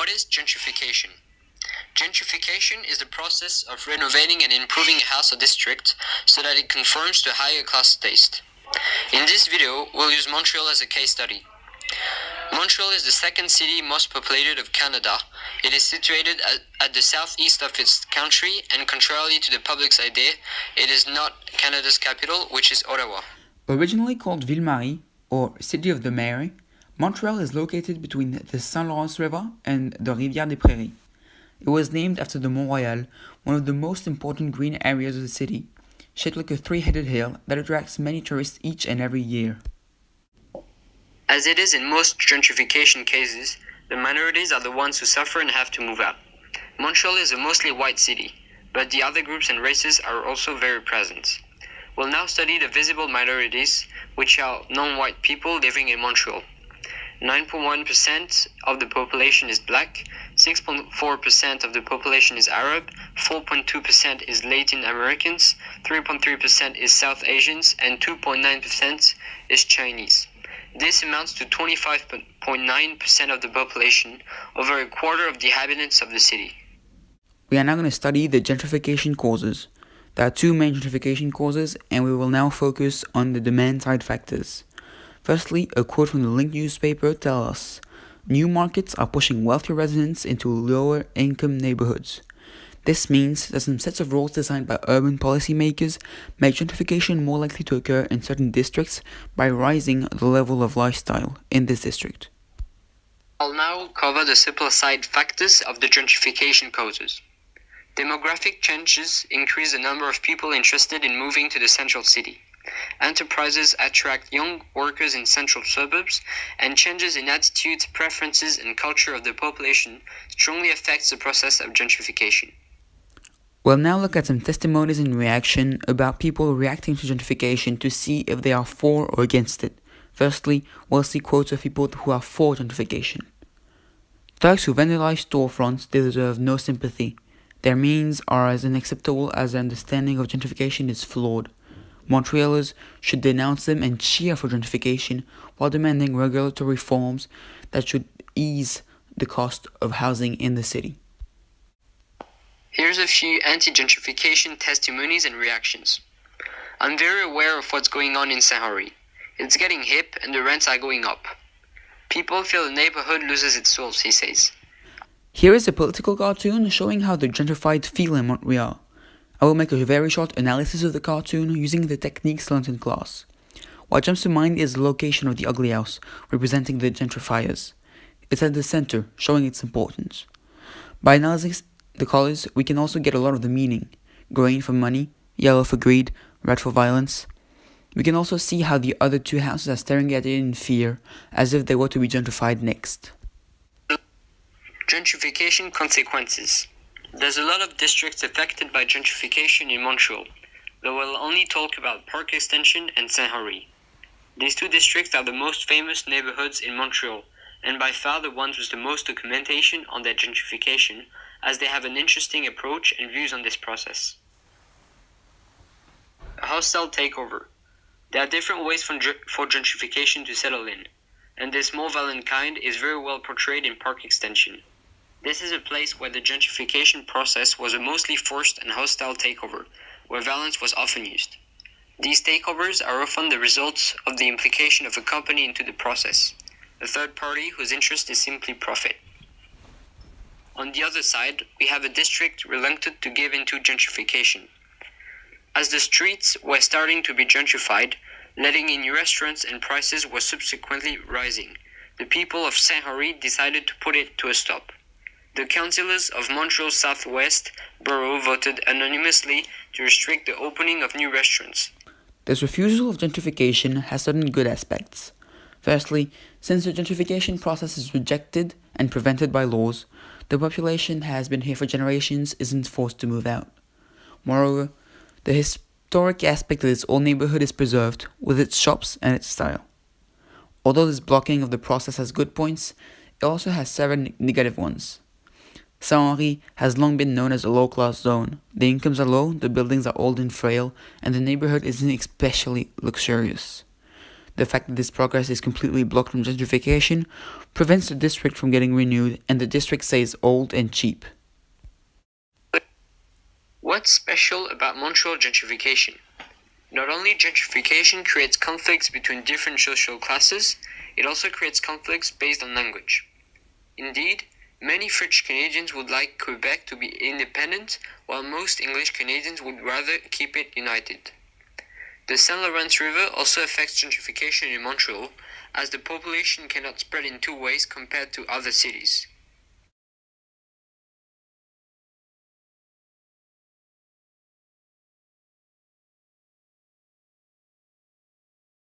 What is gentrification? Gentrification is the process of renovating and improving a house or district so that it conforms to a higher class taste. In this video, we'll use Montreal as a case study. Montreal is the second city most populated of Canada. It is situated at the southeast of its country, and contrarily to the public's idea, it is not Canada's capital, which is Ottawa. Originally called Ville-Marie, or City of the Mary, Montreal is located between the St. Lawrence River and the Rivière des Prairies. It was named after the Mont Royal, one of the most important green areas of the city, shaped like a three-headed hill that attracts many tourists each and every year. As it is in most gentrification cases, the minorities are the ones who suffer and have to move out. Montreal is a mostly white city, but the other groups and races are also very present. We'll now study the visible minorities, which are non-white people living in Montreal. 9.1% of the population is black, 6.4% of the population is Arab, 4.2% is Latin Americans, 3.3% is South Asians, and 2.9% is Chinese. This amounts to 25.9% of the population, over a quarter of the inhabitants of the city. We are now going to study the gentrification causes. There are two main gentrification causes, and we will now focus on the demand-side factors. Firstly, a quote from the Link newspaper tells us, "New markets are pushing wealthier residents into lower-income neighborhoods. This means that some sets of rules designed by urban policymakers make gentrification more likely to occur in certain districts by raising the level of lifestyle in this district." I'll now cover the supply-side factors of the gentrification causes. Demographic changes increase the number of people interested in moving to the central city. Enterprises attract young workers in central suburbs, and changes in attitudes, preferences, and culture of the population strongly affects the process of gentrification. We'll now look at some testimonies and reaction about people reacting to gentrification to see if they are for or against it. Firstly, we'll see quotes of people who are for gentrification. "Thugs who vandalize storefronts deserve no sympathy. Their means are as unacceptable as their understanding of gentrification is flawed. Montrealers should denounce them and cheer for gentrification while demanding regulatory reforms that should ease the cost of housing in the city." Here's a few anti-gentrification testimonies and reactions. "I'm very aware of what's going on in Saint-Henri. It's getting hip and the rents are going up. People feel the neighborhood loses its soul," he says. Here is a political cartoon showing how the gentrified feel in Montreal. I will make a very short analysis of the cartoon using the techniques learned in class. What jumps to mind is the location of the ugly house, representing the gentrifiers. It's at the center, showing its importance. By analyzing the colors, we can also get a lot of the meaning. Green for money, yellow for greed, red for violence. We can also see how the other two houses are staring at it in fear, as if they were to be gentrified next. Gentrification consequences. There's a lot of districts affected by gentrification in Montreal, though we'll only talk about Park Extension and Saint-Henri. These two districts are the most famous neighborhoods in Montreal, and by far the ones with the most documentation on their gentrification, as they have an interesting approach and views on this process. A hostile takeover. There are different ways for gentrification to settle in, and this more violent kind is very well portrayed in Park Extension. This is a place where the gentrification process was a mostly forced and hostile takeover, where violence was often used. These takeovers are often the result of the implication of a company into the process, a third party whose interest is simply profit. On the other side, we have a district reluctant to give into gentrification. As the streets were starting to be gentrified, letting in new restaurants and prices were subsequently rising. The people of Saint-Henri decided to put it to a stop. The councillors of Montreal's Southwest Borough voted anonymously to restrict the opening of new restaurants. This refusal of gentrification has certain good aspects. Firstly, since the gentrification process is rejected and prevented by laws, the population has been here for generations isn't forced to move out. Moreover, the historic aspect of this old neighborhood is preserved, with its shops and its style. Although this blocking of the process has good points, it also has several negative ones. Saint-Henri has long been known as a low-class zone. The incomes are low, the buildings are old and frail, and the neighborhood isn't especially luxurious. The fact that this progress is completely blocked from gentrification prevents the district from getting renewed, and the district stays old and cheap. What's special about Montreal gentrification? Not only gentrification creates conflicts between different social classes, it also creates conflicts based on language. Indeed, many French Canadians would like Quebec to be independent, while most English Canadians would rather keep it united. The St. Lawrence River also affects gentrification in Montreal, as the population cannot spread in two ways compared to other cities.